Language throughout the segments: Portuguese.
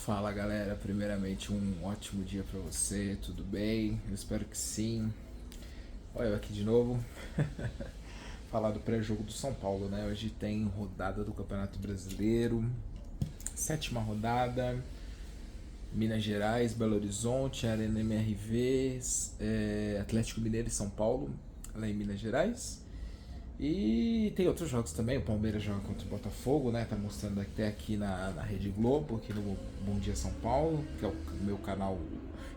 Fala galera, primeiramente um ótimo dia pra você, tudo bem? Eu espero que sim. Olha eu aqui de novo. Falar do pré-jogo do São Paulo, né? Hoje tem rodada do Campeonato Brasileiro, sétima rodada, Minas Gerais, Belo Horizonte, Arena MRV, Atlético Mineiro e São Paulo, lá em Minas Gerais. E tem outros jogos também, o Palmeiras joga contra o Botafogo, né? Tá mostrando até aqui na Rede Globo, aqui no Bom Dia São Paulo, que é o meu canal,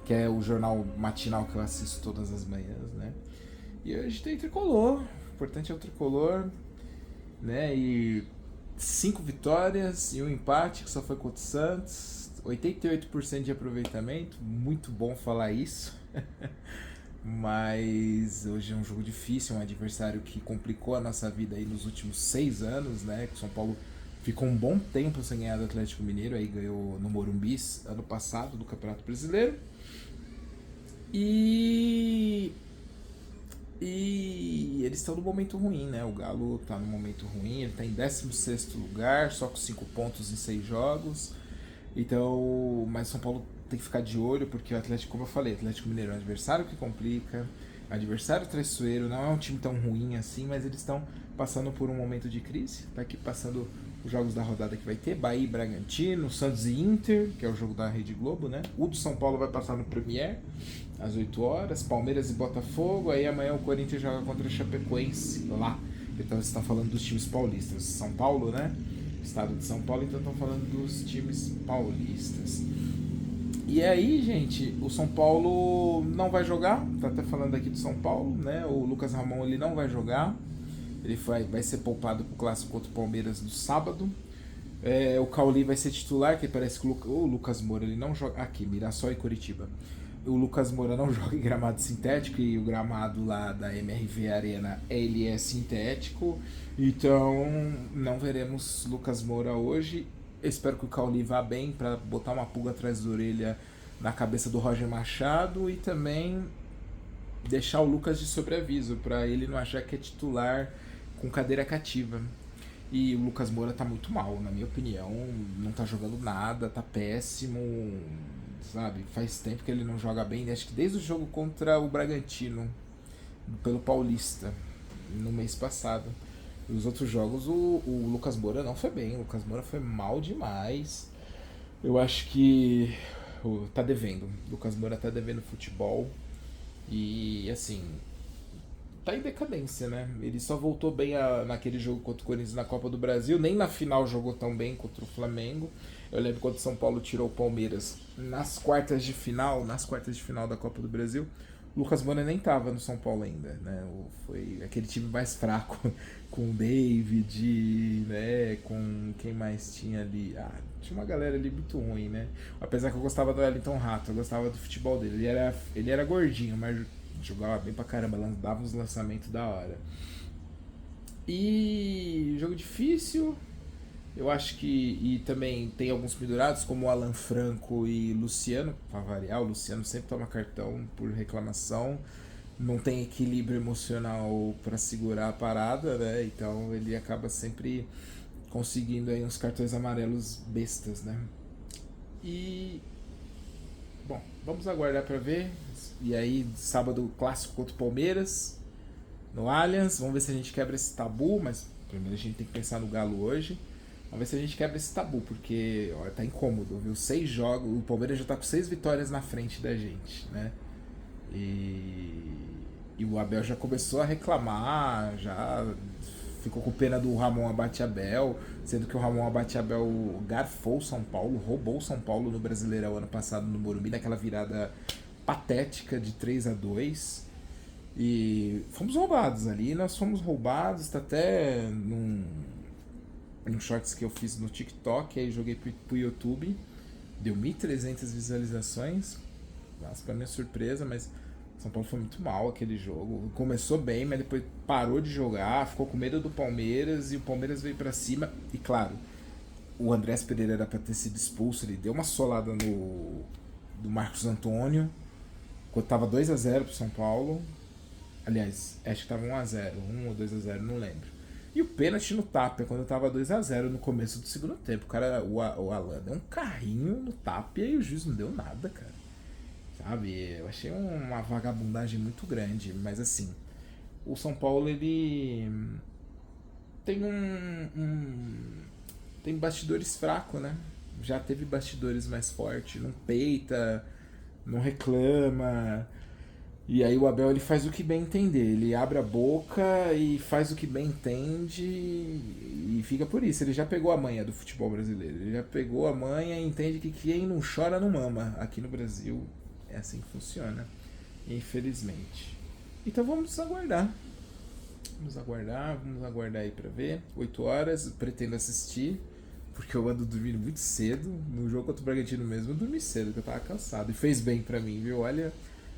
que é o jornal matinal que eu assisto todas as manhãs, né? E hoje tem tricolor, o importante é o tricolor, né? E 5 vitórias e um empate que só foi contra o Santos, 88% de aproveitamento, muito bom falar isso. Mas hoje é um jogo difícil, um adversário que complicou a nossa vida aí nos últimos 6 anos, né? Que o São Paulo ficou um bom tempo sem ganhar do Atlético Mineiro, aí ganhou no Morumbi ano passado do Campeonato Brasileiro. E eles estão no momento ruim, né? O Galo tá no momento ruim, ele tá em 16º lugar, só com 5 pontos em 6 jogos. Então, mas São Paulo tem que ficar de olho, porque o Atlético, como eu falei, o Atlético Mineiro é um adversário que complica, adversário traiçoeiro, não é um time tão ruim assim, mas eles estão passando por um momento de crise. Tá aqui passando os jogos da rodada que vai ter, Bahia e Bragantino, Santos e Inter, que é o jogo da Rede Globo, né? O do São Paulo vai passar no Premier, às 8 horas, Palmeiras e Botafogo, aí amanhã o Corinthians joga contra o Chapecoense, lá. Então você está falando dos times paulistas. São Paulo, né? Estado de São Paulo, então estão falando dos times paulistas. E aí, gente, o São Paulo não vai jogar, tá até falando aqui do São Paulo, né? O Lucas Ramon ele não vai jogar, ele vai ser poupado pro clássico contra o Palmeiras no sábado. O Cauli vai ser titular, que parece que o Lucas Moura ele não joga. Aqui, Mirassol e Curitiba. O Lucas Moura não joga em gramado sintético e o gramado lá da MRV Arena ele é sintético. Então não veremos Lucas Moura hoje. Eu espero que o Cauli vá bem para botar uma pulga atrás da orelha na cabeça do Roger Machado e também deixar o Lucas de sobreaviso para ele não achar que é titular com cadeira cativa. E o Lucas Moura tá muito mal, na minha opinião. Não tá jogando nada, tá péssimo. Sabe? Faz tempo que ele não joga bem. Acho que desde o jogo contra o Bragantino, pelo Paulista, no mês passado. Os outros jogos, o Lucas Moura não foi bem. O Lucas Moura foi mal demais. Eu acho que tá devendo. O Lucas Moura tá devendo futebol. E assim, tá em decadência, né? Ele só voltou bem naquele jogo contra o Corinthians na Copa do Brasil, nem na final jogou tão bem contra o Flamengo. Eu lembro quando o São Paulo tirou o Palmeiras nas quartas de final da Copa do Brasil. O Lucas Moura nem tava no São Paulo ainda, né? Foi aquele time mais fraco com o David, né? Com quem mais tinha ali? Tinha uma galera ali muito ruim, né? Apesar que eu gostava do Wellington Rato, eu gostava do futebol dele. Ele era gordinho, mas jogava bem pra caramba, dava uns lançamentos da hora. E jogo difícil, eu acho que. E também tem alguns pendurados, como o Alan Franco e Luciano, pra variar. O Luciano sempre toma cartão por reclamação, não tem equilíbrio emocional para segurar a parada, né? Então ele acaba sempre conseguindo aí uns cartões amarelos bestas, né? E bom, vamos aguardar para ver. E aí, sábado, clássico contra o Palmeiras, no Allianz. Vamos ver se a gente quebra esse tabu, mas primeiro a gente tem que pensar no Galo hoje. Vamos ver se a gente quebra esse tabu, porque ó, tá incômodo, viu? 6 jogos, o Palmeiras já tá com 6 vitórias na frente da gente, né? E o Abel já começou a reclamar, já ficou com pena do Ramon Abate Abel, sendo que o Ramon Abate Abel garfou o São Paulo, roubou o São Paulo no Brasileirão ano passado no Morumbi, naquela virada patética de 3-2. E fomos roubados ali, nós fomos roubados, tá até num shorts que eu fiz no TikTok, aí joguei pro YouTube, deu 1.300 visualizações, nossa, pra minha surpresa, mas São Paulo foi muito mal aquele jogo. Começou bem, mas depois parou de jogar, ficou com medo do Palmeiras e o Palmeiras veio pra cima. E claro, o Andrés Pereira era pra ter sido expulso, ele deu uma solada no do Marcos Antônio, quando tava 2-0 pro São Paulo. Aliás, acho que tava 1-0, 1 ou 2-0, não lembro. E o pênalti no Tapia, quando tava 2-0 no começo do segundo tempo. O cara, o Alan deu um carrinho no Tapia e o juiz não deu nada, cara. Sabe? Eu achei uma vagabundagem muito grande. Mas assim, o São Paulo, ele tem tem bastidores fracos, né? Já teve bastidores mais fortes. Não peita, não reclama. E aí o Abel, ele faz o que bem entender, ele abre a boca e faz o que bem entende e fica por isso. Ele já pegou a manha do futebol brasileiro, ele já pegou a manha e entende que quem não chora não mama. Aqui no Brasil é assim que funciona, infelizmente. Então vamos aguardar aí pra ver. 8 horas, pretendo assistir, porque eu ando dormindo muito cedo. No jogo contra o Bragantino mesmo, eu dormi cedo, porque eu tava cansado. E fez bem pra mim, viu? Olha.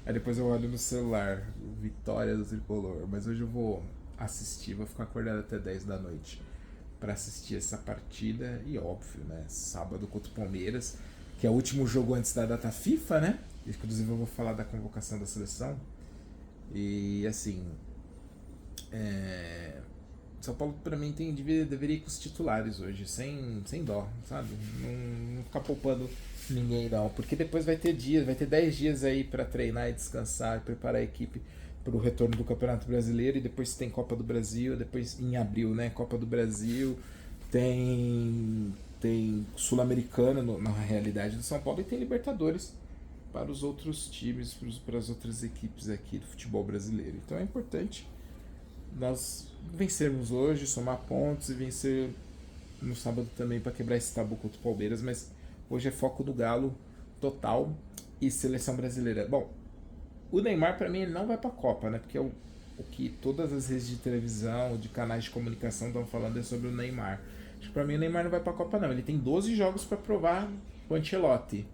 Aí depois eu olho no celular, vitória do Tricolor. Mas hoje eu vou assistir, vou ficar acordado até 10 da noite pra assistir essa partida. E óbvio, né? Sábado contra o Palmeiras, que é o último jogo antes da data FIFA, né? Inclusive eu vou falar da convocação da seleção. E assim, São Paulo pra mim deveria ir com os titulares hoje, sem dó, sabe? Não ficar poupando ninguém não, porque depois vai ter 10 dias aí pra treinar e descansar e preparar a equipe pro retorno do Campeonato Brasileiro, e depois tem Copa do Brasil, depois em abril, né, Copa do Brasil, tem Sul-Americana na realidade do São Paulo, e tem Libertadores para os outros times, para as outras equipes aqui do futebol brasileiro. Então é importante nós vencermos hoje, somar pontos e vencer no sábado também para quebrar esse tabu contra o Palmeiras, mas hoje é foco do Galo total e seleção brasileira. Bom, o Neymar para mim ele não vai para a Copa, né? Porque o que todas as redes de televisão, de canais de comunicação estão falando é sobre o Neymar. Acho que para mim o Neymar não vai para a Copa não. Ele tem 12 jogos para provar o Ancelotti.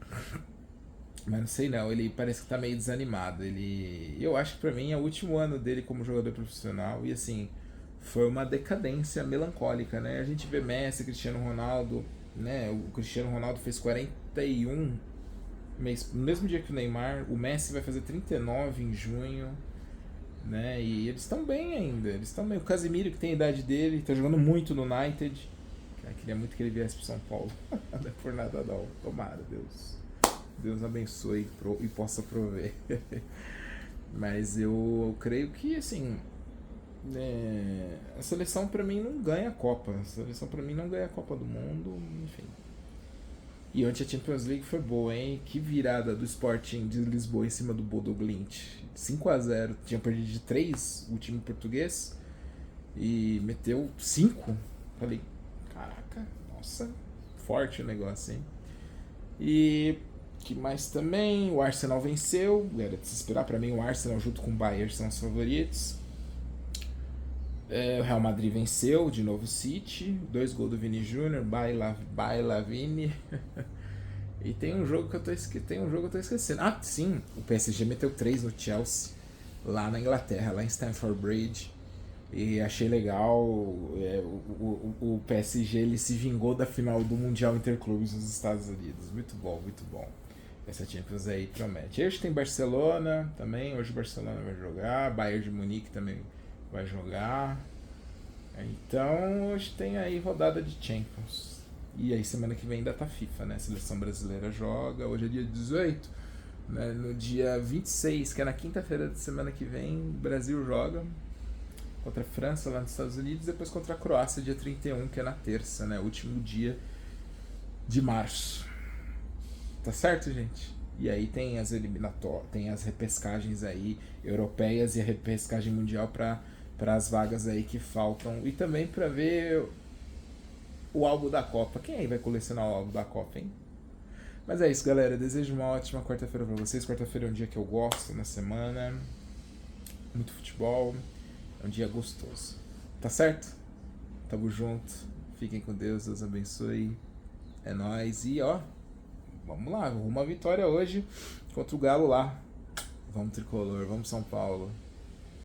Mas não sei não, ele parece que tá meio desanimado. Eu acho que pra mim é o último ano dele como jogador profissional e assim, foi uma decadência melancólica, né? A gente vê Messi, Cristiano Ronaldo, né? O Cristiano Ronaldo fez 41 no mesmo dia que o Neymar, o Messi vai fazer 39 em junho, né? E eles estão bem ainda, eles estão bem. O Casemiro, que tem a idade dele, tá jogando muito no United. Eu queria muito que ele viesse pro São Paulo. Não é por nada não, tomara, Deus abençoe e possa prover. Mas eu creio que, assim, a seleção pra mim não ganha a Copa. A seleção pra mim não ganha a Copa do Mundo, enfim. E ontem a Champions League foi boa, hein? Que virada do Sporting de Lisboa em cima do Bodo Glimt. 5-0. Tinha perdido de 3 o time português e meteu 5. Falei, caraca, nossa, forte o negócio, hein? E que mais também? O Arsenal venceu. Era de se esperar. Pra mim, o Arsenal junto com o Bayern são os favoritos. O Real Madrid venceu de novo o City. 2 gols do Vini Júnior. Baila Vini. E tem um jogo que eu tô esquecendo. Ah, sim. O PSG meteu 3 no Chelsea. Lá na Inglaterra, lá em Stamford Bridge. E achei legal. O PSG ele se vingou da final do Mundial Interclubes nos Estados Unidos. Muito bom, muito bom. Essa Champions aí promete. Hoje tem Barcelona também. Hoje o Barcelona vai jogar. Bayern de Munique também vai jogar. Então hoje tem aí rodada de Champions. E aí semana que vem data FIFA, né? A seleção brasileira joga. Hoje é dia 18. Né? No dia 26, que é na quinta-feira da semana que vem, o Brasil joga contra a França lá nos Estados Unidos. Depois contra a Croácia, dia 31, que é na terça, né? Último dia de março. Tá certo, gente? E aí tem as eliminatórias, tem as repescagens aí europeias e a repescagem mundial para as vagas aí que faltam. E também para ver o álbum da Copa. Quem aí vai colecionar o álbum da Copa, hein? Mas é isso, galera. Desejo uma ótima quarta-feira para vocês. Quarta-feira é um dia que eu gosto na semana. Muito futebol. É um dia gostoso. Tá certo? Tamo junto. Fiquem com Deus. Deus abençoe. É nóis. E ó, vamos lá, uma vitória hoje contra o Galo lá. Vamos Tricolor, vamos São Paulo.